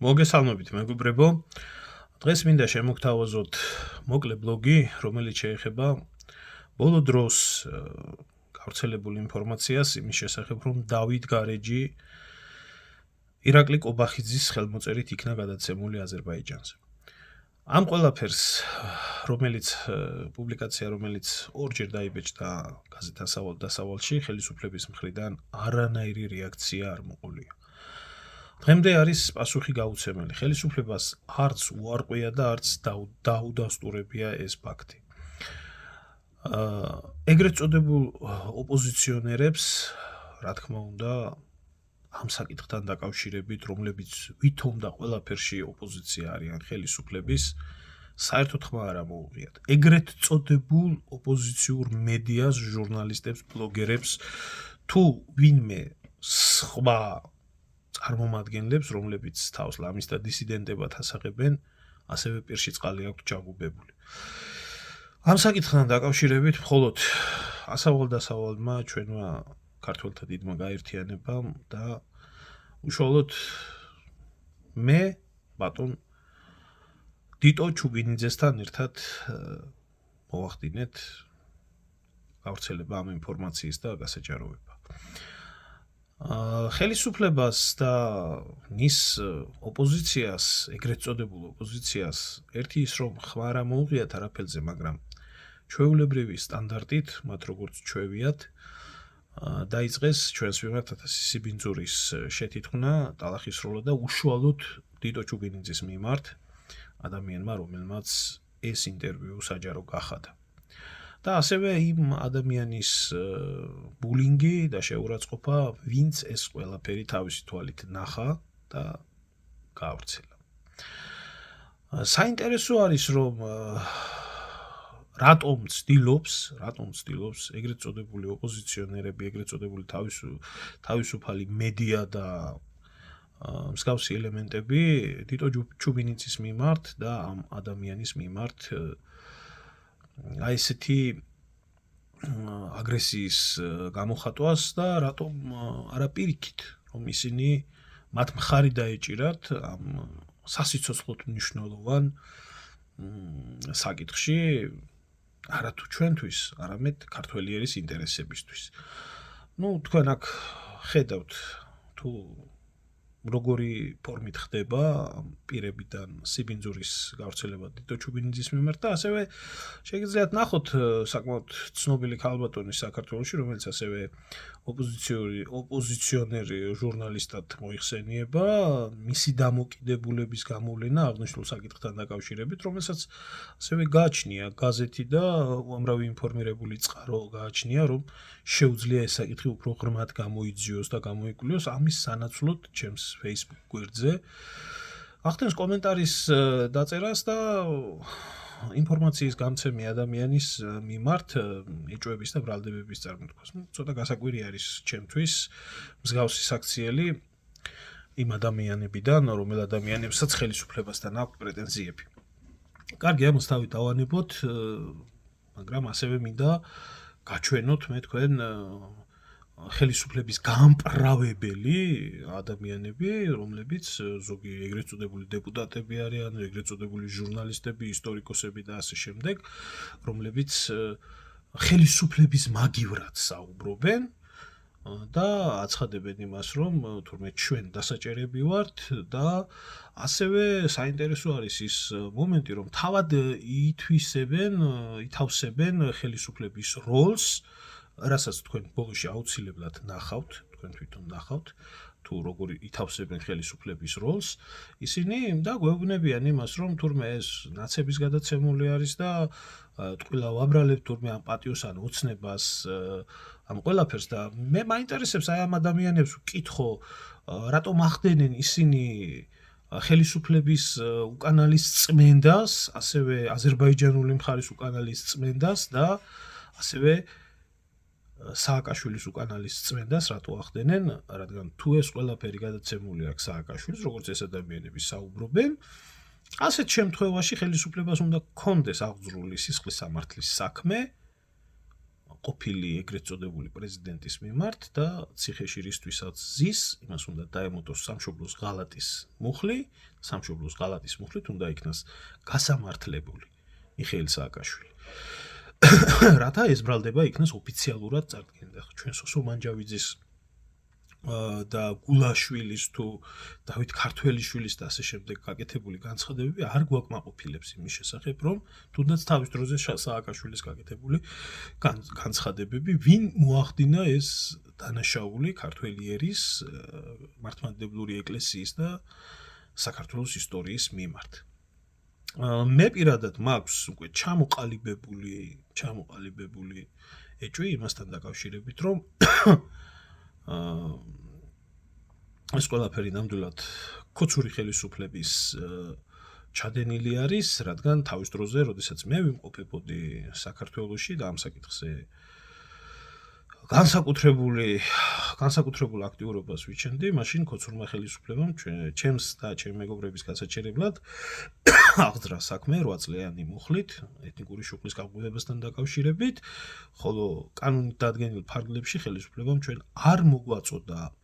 მოგესალმებით მეგობრებო. დღეს მინდა შემოგთავაზოთ მოკლე ბლოგი, რომელიც შეეხება ბოლო დროს გავრცელებულ ინფორმაციას იმის შესახებ, რომ დავით გარეჯი ირაკლი კობახიძის ხელმოწერით იქნა გადაცემული აზერბაიჯანზე. ამ ყველაფერს, პუბლიკაცია, რომელიც ორჯერ დაიბეჭდა გაზეთ დასავალში, ხელისუფლების მხრიდან არანაირი რეაქცია არ მოყოლია. დღემდე არის პასუხი გაუცემელი. ხელისუფლებას არც უარყვია და არც დაუდასტურებია ეს ფაქტი. ეგრეთ წოდებულ ოპოზიციონერებს, რა თქმა უნდა, ამ საკითხთან დაკავშირებით, რომლებიც ვითომ და ყველაფერში ოპოზიცია არიან ხელისუფლების, საერთოდ ხმა არ ამოუღიათ. ეგრეთ წოდებულ ოპოზიციურ მედიას, ჟურნალისტებს, ბლოგერებს თუ ვინმე სხვა წარმომადგენლებს, რომლებიც თავს ლამის და დისიდენტებად ასაღებენ, ასევე პირში წყალი აქვთ ჩაგუბებული. ამ საკითხთან დაკავშირებით მხოლოდ ასავალ-დასავალმა ჩვენმა ქართველთა დიდმა გაერთიანებამ და უშუალოდ მე ბატონ დიტო ჩუბინიძესთან ერთად მოვახდინეთ გავრცელება ამ ინფორმაციის და გასაჯაროება. ხელისუფლებას და მის ოპოზიციას, ეგრეთ წოდებულ ოპოზიციას, ერთი ის რომ ხმა არ ამოუღიათ არაფერზე, მაგრამ ჩვეულებრივი სტანდარტით, მათ როგორც ჩვევიათ, დაიწყეს ჩვენს მიმართ სიბინძურის შეთითქმნა, ტალახისროლა და უშუალოდ დიტო ჩუბინიძის მიმართ ადამიანმა, რომელმაც ეს ინტერვიუ საჯარო გახადა. და ასევე იმ ადამიანის ბულინგი და შეურაცხყოფა, ვინც ეს ყველაფერი თავისი თვალით ნახა და გაავრცელა. საინტერესო არის, რომ რატომ ცდილობს ეგრეთ წოდებული ოპოზიციონერები, ეგრეთ წოდებული თავისუფალი მედია და მსგავსი ელემენტები დიტო ჩუბინიძის მიმართ და ამ ადამიანის მიმართ ესეთი აგრესიის გამოხატვას და რატომ არა პირიქით, რომ ისინი მათ მხარი დაეჭირათ ამ სასიცოცხლოდ მნიშვნელოვან საკითხში, არა თუ ჩვენთვის, არამედ ქართველიერის ინტერესებისთვის. თქვენ აქ ხედავთ თუ როგორი ფორმით ხდება პირებიდან სიბინძურის გავრცელება დიტო ჩუბინიძის მიმართ და ასევე შეგიძლიათ ნახოთ საკმაოდ ცნობილი ქალბატონი საქართველოში, რომელიც ასევე ოპოზიციონერი ჟურნალისტად მოიხსენიება, მისი დამოკიდებულების გამოვლენა აღნიშნულ საკითხთან დაკავშირებით, რომელსაც ასევე გააჩნია გაზეთი და უამრავი ინფორმირებული წყარო გააჩნია, რომ შეუძლია ეს საკითხი უფრო ღრმად გამოიძიოს და გამოიკვლიოს, ამის სანაცვლოდ ჩემს Facebook გვერდზე ახდენს კომენტარის დაწერას და ინფორმაციის გამცემი ადამიანის მიმართ ეჭვების და ბრალდებების წარმოთქმას. ცოტა გასაკვირი არის ჩემთვის მსგავსი საქციელი იმ ადამიანებიდან, რომელ ადამიანებსაც ხელისუფლებასთან აქვს პრეტენზიები. კარგი, ამას თავი დავანებოთ, მაგრამ ასევე მინდა გაჩვენოთ მე თქვენ ხელისუფლების გამპრავებელი ადამიანები, რომლებიც ზოგი ეგრეთ წოდებული დეპუტატები არიან, ეგრეთ წოდებული ჟურნალისტები, ისტორიკოსები და ასე შემდეგ, რომლებიც ხელისუფლების მაგივრად საუბრობენ და აცხადებენ იმას, რომ თურმე ჩვენ დასაჭერები ვართ და ასევე საინტერესო არის ის მომენტი, რომ თავად ითავსებენ ხელისუფლების როლს, რასაც თქვენ ბოლოში აუცილებლად ნახავთ, თქვენ თვითონ ნახავთ, თუ როგორი ითავსებენ ხელისუფლების როლს, ისინი და გვეუბნებიან იმას, რომ თურმე ეს ნაცების გადაცემული არის და ტყუილა ვაბრალებთ თურმე ამ პატიოს ან ოცნებას, ამ ყველაფერს და მე მაინტერესებს აი ამ ადამიანებს ვკითხო, რატომ ახდენენ ისინი ხელისუფლების უკანალის წმენდას, ასევე აზერბაიჯანული მხარის უკანალის წმენდას და ასევე სააკაშვილის უკანალის წმენდას რატო ახდენენ, რადგან თუ ეს ყველაფერი გადაცემული აქვს სააკაშვილის, როგორც ეს ადამიანები საუბრობენ, ასეთ შემთხვევაში ხელისუფლებას უნდა გქონდეს აღძრული სისხლის სამართლის საქმე ყოფილი ეგრეთ წოდებული პრეზიდენტის მიმართ და ციხეში რისთვისაც ზის, იმას უნდა დაემოტოს სამშობლოს ღალატის მუხლი, სამშობლოს ღალატის მუხლით უნდა იქნას გასამართლებული მიხეილ სააკაშვილი. რათა ეს ბრალდება იქნას ოფიციალურად წარდგენდა. ჩვენ სოსო მანჯავიძის და გულაშვილის თუ დავით ქართველიშვილის და ასე შემდეგ გაკეთებული განცხადებები არ გვაკმაყოფილებს იმის შესახებ, რომ თუნდაც თავის დროზე სააკაშვილის გაკეთებული განცხადებები, ვინ მოახდინა ეს დანაშაული ქართველი ერის, მართლმადიდებლური ეკლესიის და საქართველოს ისტორიის მიმართ. მე პირადად მაქვს უკვე ჩამოყალიბებული ეჭვი იმასთან დაკავშირებით, რომ ეს ყველაფერი ნამდვილად ქოცური ხელისუფლების ჩადენილი არის, რადგან თავის დროზე, როდესაც მე ვიმყოფებოდი საქართველოში და ამ საკითხზე განსაკუთრებულ აქტიურობას ვიჩენდი, მაშინ ქოცურმა ხელისუფლებამ ჩემს და ჩემი მეგობრების გასაჩერებლად აღძრა საქმე 8 წლიანი მუხლით ეთნიკური შუქლის გაყუებასთან დაკავშირებით, ხოლო კანონით დადგენილ ფარგლებში ხელისუფლებამ ჩვენ არ მოგვაწოდა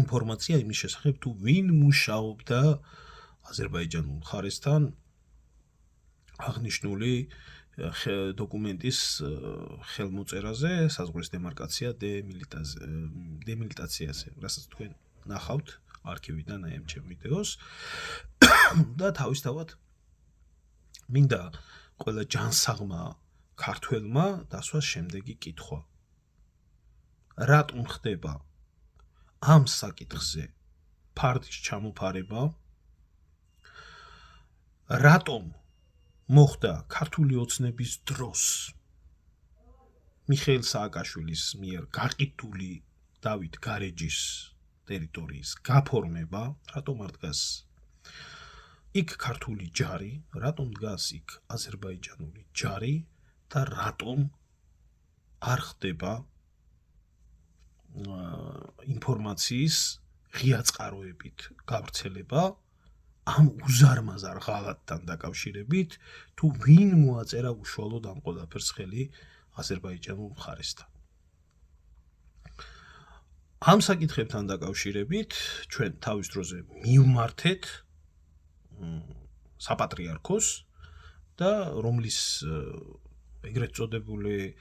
ინფორმაცია იმის შესახებ, თუ ვინ მუშაობდა აზერბაიჯანულ მხარესთან აღნიშნული დოკუმენტის ხელმოწერაზე, საზღვრის დემარკაცია დემილიტაციაზე, რასაც თქვენ ნახავთ არქივიდან აი ამ ჩემ ვიდეოს და თავისთავად მინდა ყველა ჯანსაღმა ქართველმა დასვას შემდეგი კითხვა. რატომ ხდება ამ საკითხზე ფარდის ჩამოფარება? რატომ მოხდა ქართული ოცნების დროს მიხეილ სააკაშვილის მიერ გაყიდული დავით გარეჯის ტერიტორიის გაფორმება? რატომ არ დგას იქ ქართული ჯარი, რატომ დგას იქ აზერბაიჯანული ჯარი და რატომ არ ხდება ინფორმაციის ღია წყაროებით გავრცელება ამ უზარმაზარ ღალატთან დაკავშირებით, თუ ვინ მოაწერა უშუალოდ ამ ყველაფერს ხელი აზერბაიჯანულ მხარესთან. ამ საკითხებთან დაკავშირებით ჩვენ თავის დროზე მივმართეთ საპატრიარქოს და რომლის ეგრეთ წოდებული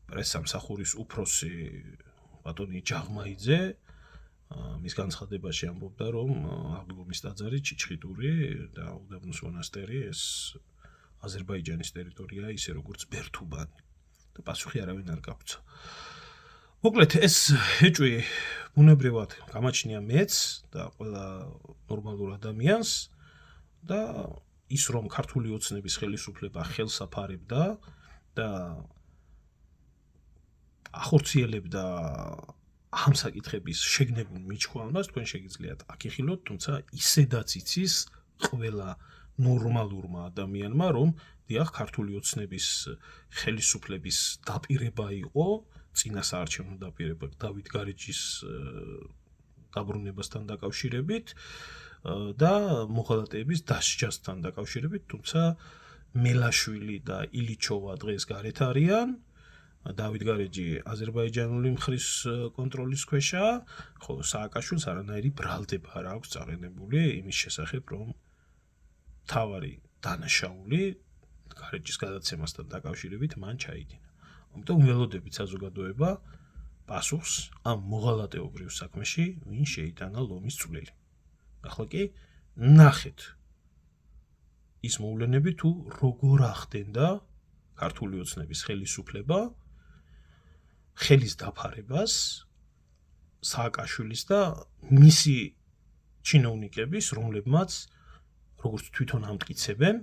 პრესსამსახურის უფროსი ბატონი ჯაღმაიძე მის განცხადებაში ამბობდა, რომ აღდგომის ტაძარი ჩიჩხიტური და უდაბნოს მონასტერი ეს აზერბაიჯანის ტერიტორია ისე როგორც ბერთუბანი და პასუხი არავინ არ გაგვცა. მოკლედ ეს ეჭვი ბუნებრივად გამაჩნია მეც და ყველა ნორმალურ ადამიანს და ის რომ ქართული ოცნების ხელისუფლება ხელს აფარებდა და ახორციელებდა ამ საკითხების შეგნებულ მიჩხვევას, თქვენ შეგიძლიათ აკიხილოთ, თუმცა ისედაც იცის ყველა ნორმალურმა ადამიანმა, რომ დიახ, ქართული ოცნების ხელისუფლების დაპირება იყო წინასაარჩევნო დაპირება დავით გარეჯის დაბრუნებასთან დაკავშირებით და მოღალატეების დასჯასთან დაკავშირებით, თუმცა მელაშვილი და ილიჩოვა დღეს გარეთ არიან. დავით გარეჯი აზერბაიჯანული მხრის კონტროლის ქვეშაა, ხოლო სააკაშვილს არანაირი ბრალდება არ აქვს წარენებული იმის შესახებ, რომ თავარი დანაშაული გარეჯის გადაცემასთან დაკავშირებით მან ჩაიდინა. ამიტომ ველოდებით საზოგადოება პასუხს ამ მოღალატეობრივ საქმეში, ვინ შეიტანა ლომის წვლილი. ახლა კი ნახეთ ის მოვლენები, თუ როგორ ახდენდა ქართული ოცნების ხელისუფლება ხელის დაფარებას სააკაშვილის და მისი ჩინოვნიკების, რომლებმაც როგორც თვითონ ამტკიცებენ,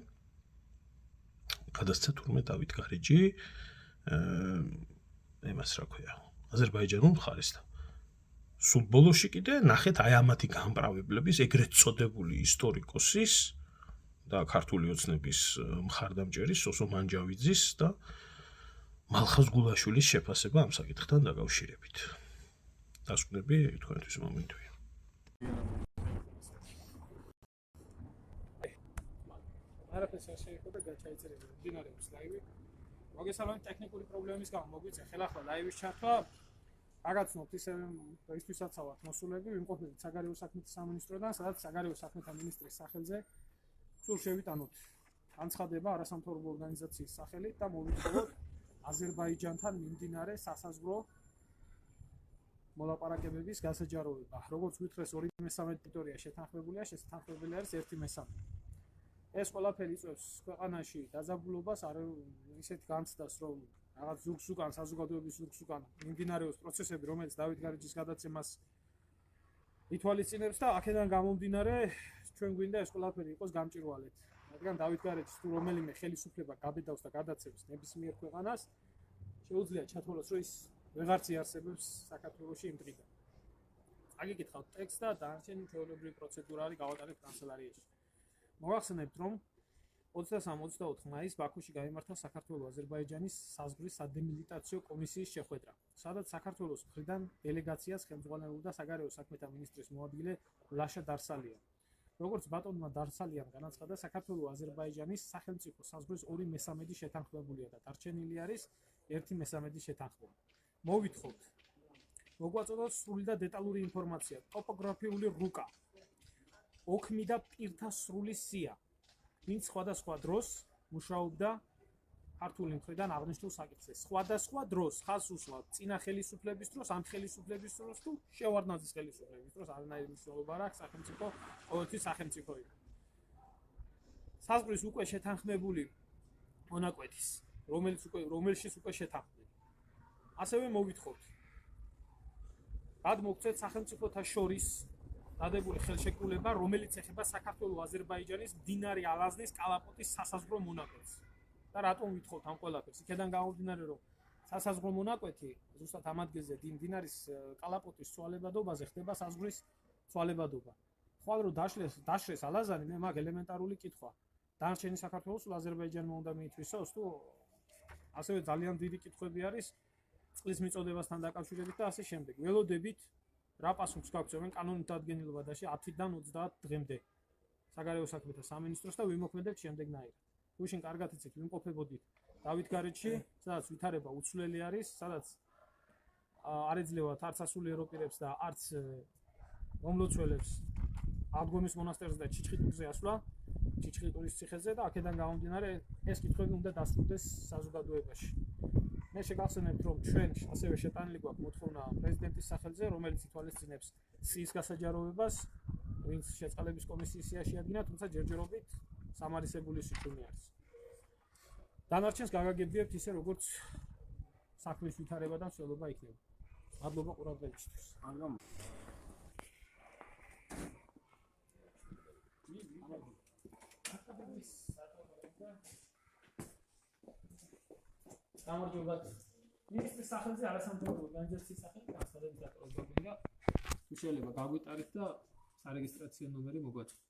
გადასცა თურმე დავით გარეჯი ემას რა ქვია, აზერბაიჯანულ მხარესთან. სულ ბოლოში კიდე ნახეთ აი ამათი გამპრავებლების ეგრეთ წოდებული ისტორიკოსის და ქართული ოცნების მხარდამჭერის სოსო მანჯავიძის და მალხაზ გულაშვილის შეფასება ამ საკითხთან დაკავშირებით. დასკვნები თქვენთვის მომენტია. არაფერს არ შეეხო და გაჩაიწერებია. დინარების ლაივი მოგესალმებით ტექნიკური პრობლემის გამო მოგვიწია ხელახლა ლაივის ჩართვა. Აგაცნობთ ისე ისთვისაც ვართ მოსულები, ვიმყოფებით საგარეო საქმეთა სამინისტროდან, სადაც საგარეო საქმეთა მინისტრის სახელზე სულ შევიტანოთ განცხადება არასამთავრობო ორგანიზაციის სახელით და მოვიტყუოთ აზერბაიჯანთან მიმდინარე სასაზღვრო მოლაპარაკებების გასაჯაროება. Როგორც გითხრეს 2/3 ტერიტორია შეთანხმებულია, შესათანხმებელი არის 1/3. ეს ყველაფერი იწვევს ქვეყანაში დაძაბულობას, ისეთ განცდას, რომ რაღაც ზურგს უკან საზოგადოების ზურგს უკან მიმდინარეობს პროცესები, რომელიც დავით გარეჯის გადაცემას ითვალისწინებს და აქედან გამომდინარე ჩვენ გვინდა ეს ყველაფერი იყოს გამჭირვალედ. რადგან დავით გარეჯის თუ რომელიმე ხელისუფლება გაბედავს და გადაცემს ნებისმიერ ქვეყანას, შეუძლია ჩათვალოს, რომ ის ვეღარც იარსებებს საქართველოში იმ დღიდან. აგიკითხავთ ტექსტს და დანარჩენი ჩვეულებრივი პროცედურა არის გავატარებთ კანცელარიაში. მოგახსენებთ, რომ 23-24 მაისს ბაქოში გაიმართა საქართველო-აზერბაიჯანის საზღვრის სადემილიტაციო კომისიის შეხვედრა, სადაც საქართველოს მხრიდან დელეგაციას ხელმძღვანელობდა საგარეო საქმეთა მინისტრის მოადგილე ლაშა დარსალიანი. როგორც ბატონმა დარსალიანმა განაცხადა, საქართველო-აზერბაიჯანის სახელმწიფო საზღვრის 2/3 შეთანხმებულია და დარჩენილი არის 1/3 შეთანხმება. მოვითხოვთ მოგვაწოდოთ სრული და დეტალური ინფორმაცია, ტოპოგრაფიული რუკა, ოქმი და პირთა სრული სია, ვინც სხვადასხვა დროს მუშაობდა ქართული მხრიდან აღნიშნულ საკითხზე. სხვადასხვა დროს ხაზს უსვამთ წინა ხელისუფლების დროს, ამ ხელისუფლების დროს თუ შევარდნაძის ხელისუფლების დროს, არანაირი მნიშვნელობა არ აქვს სახელმწიფო ყოველთვის სახელმწიფო იყო. საზღვრის უკვე შეთანხმებული მონაკვეთის, რომელშიც უკვე შეთანხმდება. ასევე მოვითხოვთ გადმოგცეთ სახელმწიფოთა შორის დადებული ხელშეკრულება, რომელიც ეხება საქართველო-აზერბაიჯანის მდინარე ალაზნის კალაპოტის სასაზღვრო მონაკვეთს. და რატომ ვითხოვთ ამ ყველაფერს? იქედან გამომდინარე, რომ სასაზღვრო მონაკვეთი ზუსტად ამ ადგილზე მდინარის კალაპოტის ცვალებადობაზე ხდება საზღვრის ცვალებადობა. ხვალ რომ დაშრეს ალაზანი, მე მაგ ელემენტარული კითხვა. დანარჩენი საქართველოს აზერბაიჯანმა უნდა მიითვისოს თუ ასევე ძალიან დიდი კითხვები არის წყლის მიწოდებასთან დაკავშირებით და ასე შემდეგ. ველოდებით რა პასუხს გაგვწევენ კანონით დადგენილობაში 10-დან 30 დღემდე საგარეო საქმეთა სამინისტროს და ვიმოქმედებთ შემდეგნაირად. გუშინ კარგად იცით, ვიმყოფებოდით დავით გარეჯში, სადაც ვითარება უცვლელი არის, სადაც არ ეძლევათ არც ასულიერო პირებს და არც მომლოცველებს აღდგომის მონასტერზე და ჩიჩხიტურზე ასვლა, ჩიჩხიტურის ციხეზე და აქედან გამომდინარე ეს კითხვები უნდა დასრულდეს საზოგადოებაში. მე შეგახსენებთ, რომ ჩვენ ასევე შეტანილი გვაქვს მოთხოვნა პრეზიდენტის სახელზე, რომელიც ითვალისწინებს სიის გასაჯაროვებას, ვინც შეწყალების კომისიის სიაში ადგინა, თუმცა ჯერჯერობით სამარისებული სიჩუმე არის. დანარჩენს გაგაგებიებთ ისე, როგორც საქმის ვითარება და მსვლელობა იქნება. მადლობა ყურადღებისთვის. გამარჯობა. მინისტრის სახელზე არასამთავრობო ორგანიზაციის სახელით განცხადებით დაკავშირებულია. შეიძლება გაგვიტარით და სარეგისტრაციო ნომერი მოგვაწოდოთ.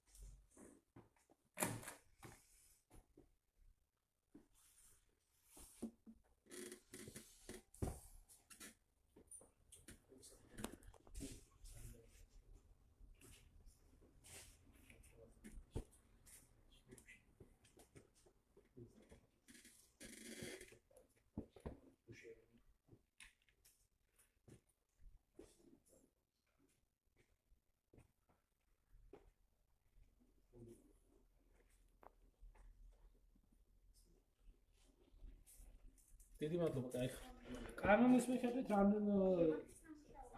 დიდი მადლობა დაიხარეთ. კანონის მიხედვით რამდენი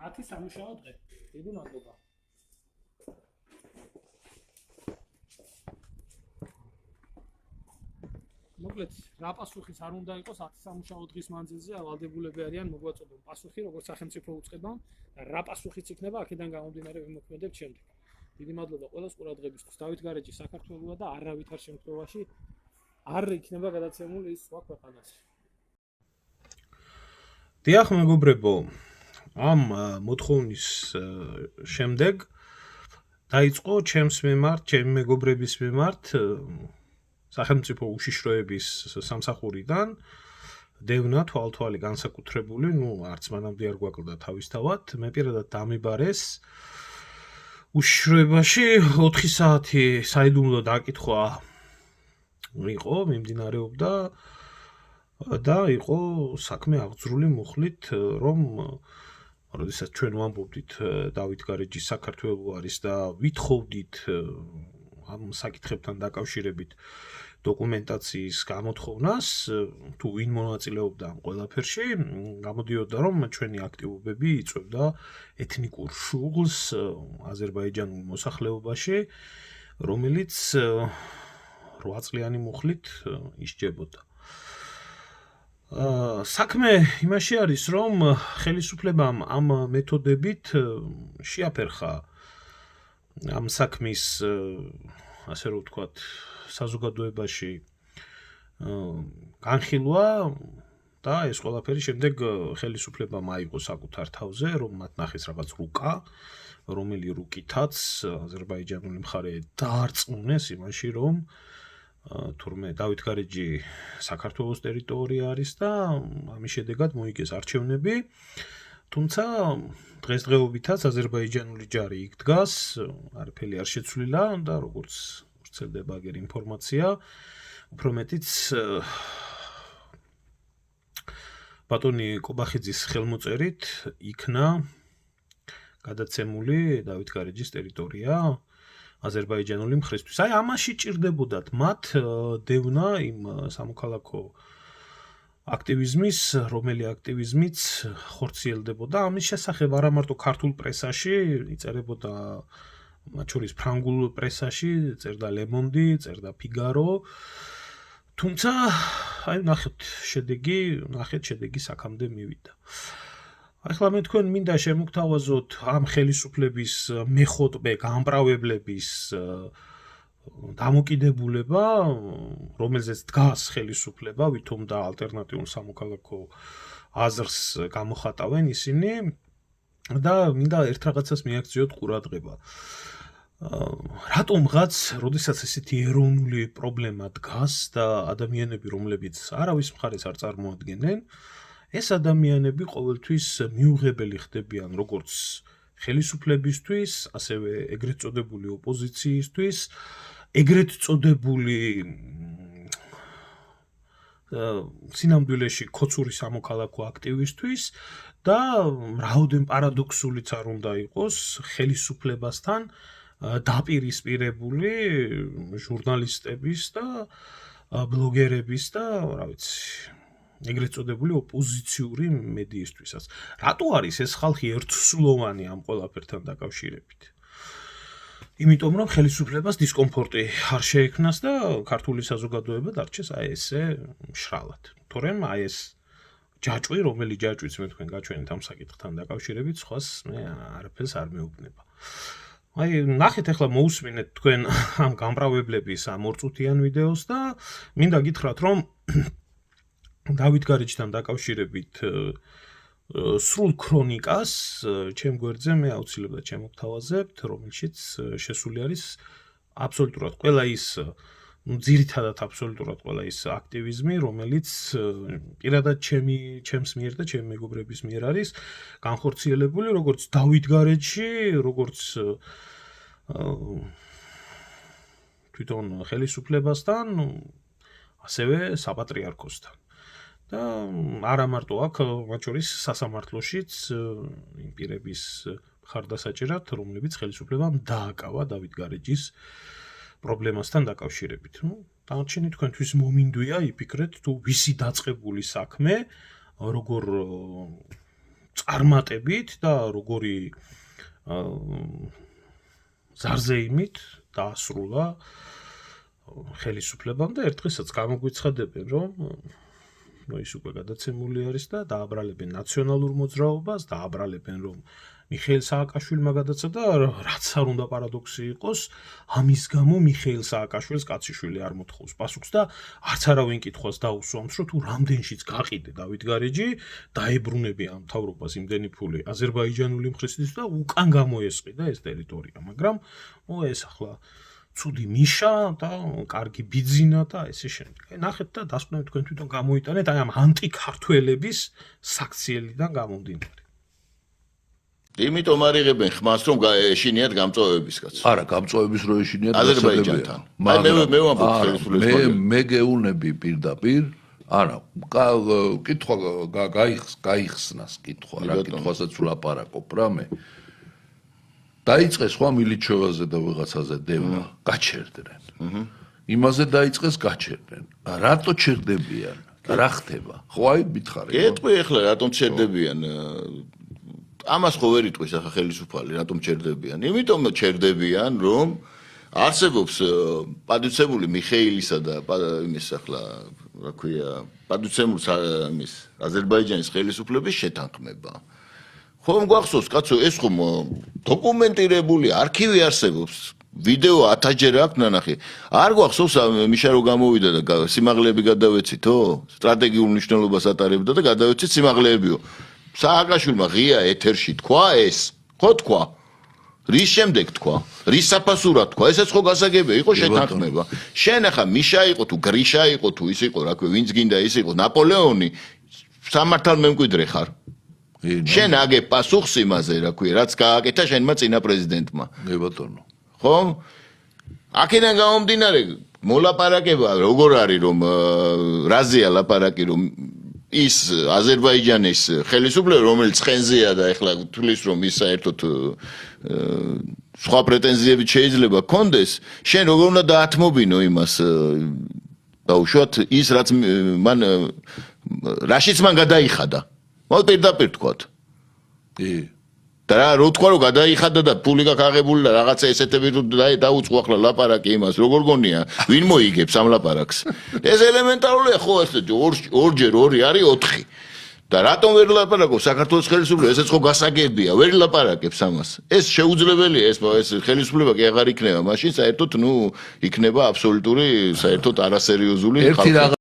10 სამუშაო დღე. დიდი მადლობა. მოკლედ, რა პასუხის არ უნდა იყოს 10 სამუშაო დღის მანძილზე ავალდებულები არიან მოგვაწოდონ პასუხი როგორც სახელმწიფო უწყებამ და რა პასუხიც იქნება აქედან გამომდინარე ვიმოქმედებთ შემდეგ. დიდი მადლობა ყველას ყურადღებისთვის. დავით გარეჯი საქართველოა და არავითარ შემთხვევაში არ იქნება გადაცემული ის სხვა ქვეყანაში. დიახ მეგობრებო, ამ მოთხოვნის შემდეგ დაიწყო ჩემს მიმართ, ჩემი მეგობრების მიმართ სახელმწიფო უშიშროების სამსახურიდან დევნა თვალთვალი განსაკუთრებული, არც მანამდე არ გვაკლდა თავისთავად, მე პირადად დამიბარეს უშიშროებაში 4 საათი საიდუმლო დაკითხვა იყო, მიმდინარეობდა და იყო საქმე აღძრული მუხლით, რომ როდესაც ჩვენ ვამბობდით დავით გარეჯის საქართველო არის და ვითხოვდით ამ საკითხებთან დაკავშირებით დოკუმენტაციის გამოთხოვნას, თუ ვინ მონაწილეობდა ამ ყველაფერში, გამოდიოდა რომ ჩვენი აქტივობები იწვევდა ეთნიკურ შუღლს აზერბაიჯანულ მოსახლეობაში, რომელიც 8 წლიანი მუხლით ისჯებოდა. საქმე იმაში არის, რომ ხელისუფლებამ ამ მეთოდებით შეაფერხა ამ საქმის, ასე რომ ვთქვათ, საზოგადოებაში განხილვა და ეს ყველაფერი შემდეგ ხელისუფლებამ აიღო საკუთარ თავზე, რომ მათ ნახეს რაღაც რუკა, რომელი რუკითაც აზერბაიჯანული მხარე დაარწმუნეს იმაში, რომ თურმე დავით გარეჯი საქართველოს ტერიტორია არის და ამის შედეგად მოიგეს არჩევნები, თუმცა დღესდღეობითაც აზერბაიჯანული ჯარი იქ დგას, არაფერი არ შეცვლილა და როგორც ვრცელდება აგერ ინფორმაცია, უფრო მეტიც ბატონი კობახიძის ხელმოწერით იქნა გადაცემული დავით გარეჯის ტერიტორია აზერბაიჯანული მხრისთვის. აი ამაში ჭირდებოდათ მათ დევნა იმ სამოქალაქო აქტივიზმის, რომელი აქტივიზმიც ხორციელდებოდა ამის შესახებ არა მარტო ქართულ პრესაში, იწერებოდა მათ შორის ფრანგულ პრესაში, წერდა Le Monde, წერდა Figaro, თუმცა აი ნახეთ შედეგი საქამდე მივიდა. ახლა მე თქვენ მინდა შემოგთავაზოთ ამ ხელისუფლების მეხოტბე გამპრავებლების დამოკიდებულება, რომელზეც დგას ხელისუფლება, ვითომ და ალტერნატიულ სამოქალაქო აზრს გამოხატავენ ისინი და მინდა ერთ რაღაცას მიაქციოთ ყურადღება. რატომღაც, როდესაც ესეთი ეროვნული პრობლემა დგას და ადამიანები, რომლებიც არავის მხარეს არ წარმოადგენენ, ეს ადამიანები ყოველთვის მიუღებელი ხდებიან როგორც ხელისუფლებისთვის, ასევე ეგრეთ წოდებული ოპოზიციისთვის, ეგრეთ წოდებული სინამდვილეში ქოცური სამოქალაქო აქტივისტვის და რაოდენ პარადოქსულიც არ უნდა იყოს ხელისუფლებასთან დაპირისპირებული ჟურნალისტების და ბლოგერების და რა ვიცი ეგრეთ წოდებული ოპოზიციური მედიისთვისაც. რატო არის ეს ხალხი ერთსულოვანი ამ ყველაფერთან დაკავშირებით? იმიტომ რომ ხელისუფლებას დისკომფორტი არ შეექმნას და ქართული საზოგადოება დარჩეს აი ესე მშრალად. თორემ აი ეს ჯაჭვი, რომელი ჯაჭვიც მე თქვენ გაჩვენეთ ამ საკითხთან დაკავშირებით, სხვას მე არაფერს არ მეუბნება. აი ნახეთ ახლა მოусმინეთ თქვენ ამ გამპრავებლების ამ 2 წუთიან ვიდეოს და მინდა გითხრათ რომ დავით გარეჯთან დაკავშირებით სრულ ქრონიკას ჩემ გვერდზე მე აუცილებლად შემოგთავაზებთ, რომელშიც შესული არის აბსოლუტურად ყველა ის, ძირითადად აბსოლუტურად ყველა ის აქტივიზმი, რომელიც პირადად ჩემს მიერ და ჩემი მეგობრების მიერ არის განხორციელებული, როგორც დავით გარეჯში, როგორც თვითონ ხელისუფლებასთან, ასევე საპატრიარქოსთან. და არა მარტო აქ, მათ შორის სასამართლოშიც იმ პირების მხარდასაჭერად, რომლებიც ხელისუფლებამ დააკავა დავით გარეჯის პრობლემასთან დაკავშირებით. დანარჩენი თქვენთვის მომინდვია იფიქრეთ, თუ ვისი დაწყებული საქმე, როგორ წარმატებით და როგორი ზარზეიმით დაასრულა ხელისუფლებამ და ერთ დღესაც გამოგვიცხადებენ, რომ ის უკვე გადაცემული არის და დააბრალებენ ნაციონალურ მოძრაობას, დააბრალებენ რომ მიხეილ სააკაშვილმა გადაცა და რაც არ უნდა პარადოქსი იყოს, ამის გამო მიხეილ სააკაშვილს კაციშვილი არ მოთხოვს პასუხს და არც არავინ კითხვას დაუსვამს, რომ თუ რამდენშიც გაყიდე დავით გარეჯი, დაებრუნები ამ მთავრობას იმდენი ფული აზერბაიჯანული მხრისთვის და უკან გამოესყიდა ეს ტერიტორია, მაგრამ ეს ახლა ცუდი მიშა და კარგი ბიძინა და ესე შემდეგ. აი ნახეთ და დასკვნებით თქვენ თვითონ გამოიტანეთ აი ამ ანტიქართველების საქციელიდან გამომდინარე. იმიტომ არ იღებენ ხმას რომ ეშინიათ გამწვევებისგაც. არა, გამწვევების რო ეშინიათ აზერბაიჯანთან. აი მე ვამბობ ხელისუფლებას. მე გეუბნები პირდაპირ არა, კითხვა გაიხსნას კითხვა, რა კითხვასაც ვლაპარაკობ რა მე. დაიწყეს ხო მილიჩევაზე და ვიღაცაზე დევნა, გაჩერდნენ. იმაზე დაიწყეს გაჩერდნენ. რატო ჩერდებიან? რა ხდება? ხო აი მითხარი. ეტყვი ახლა რატომ ჩერდებიან? ამას ხო ვერ იტყვის ახლა ხელისუფალი, რატომ ჩერდებიან? იმიტომ ჩერდებიან, რომ არსებობს პადუცემული მიხეილისა და იმის ახლა რა ქვია, პადუცემული იმის აზერბაიჯანის ხელისუფლების შეთანხმება. ხომ გვახსოვს, კაცო, ეს ხომ დოკუმენტირებული არქივი არსებობს. ვიდეო 1000-ჯერ აქვს ნანახი. არ გვახსოვს მიშა რო გამოვიდა და სიმაღლეები გადავეცითო? სტრატეგიულ მნიშვნელობას ატარებდა და გადავეცით სიმაღლეებიო. სააკაშვილმა ღია ეთერში თქვა ეს, ხო თქვა? რის შემდეგ თქვა? რის საფასურად თქვა? ესეც ხო გასაგებია, იყო შეთანხმება. შენ ახლა მიშა იყო თუ გრიშა იყო თუ ის იყო, რა ქვია, ვინც გინდა ის იყო, ნაპოლეონი სამართალ მემკვიდრე ხარ. შენ აგე პასუხს იმაზე, რა ქვია, რაც გააკეთა შენმა წინა პრეზიდენტმა. მე ბატონო. ხო? აქედან გამომდინარე, მოლაპარაკება როგორ არის, რომ რაზეა ლაპარაკი, რომ ის აზერბაიჯანის ხელისუფლება, რომელიც ხენზეა და ეხლა თulis რომ ის საერთოდ სხვა პრეტენზიები შეიძლება კონდეს, შენ როგორ უნდა დაათმობინო იმას დაუშვათ ის რაც მან რაშიც მან გადაიხადა. მოდ პირდაპირ თქვათ. და რა თქვა რომ გადაიხადა და ფული გაკაღებული და რაღაცა ესეთები თუ დაუწყო ახლა ლაპარაკი იმას როგორ გონია ვინ მოიგებს ამ ლაპარაკს ეს ელემენტარულია ხო ეს 2-ჯერ 2 არის 4 და რატომ ვერ ლაპარაკობ საქართველოს ხელისუფლება ესეც ხო გასაგებია ვერ ლაპარაკებს ამას ეს შეუძლებელია ეს ხელისუფლება კი აღარ იქნება მაშინ საერთოდ ნუ იქნება აბსოლუტური საერთოდ არასერიოზული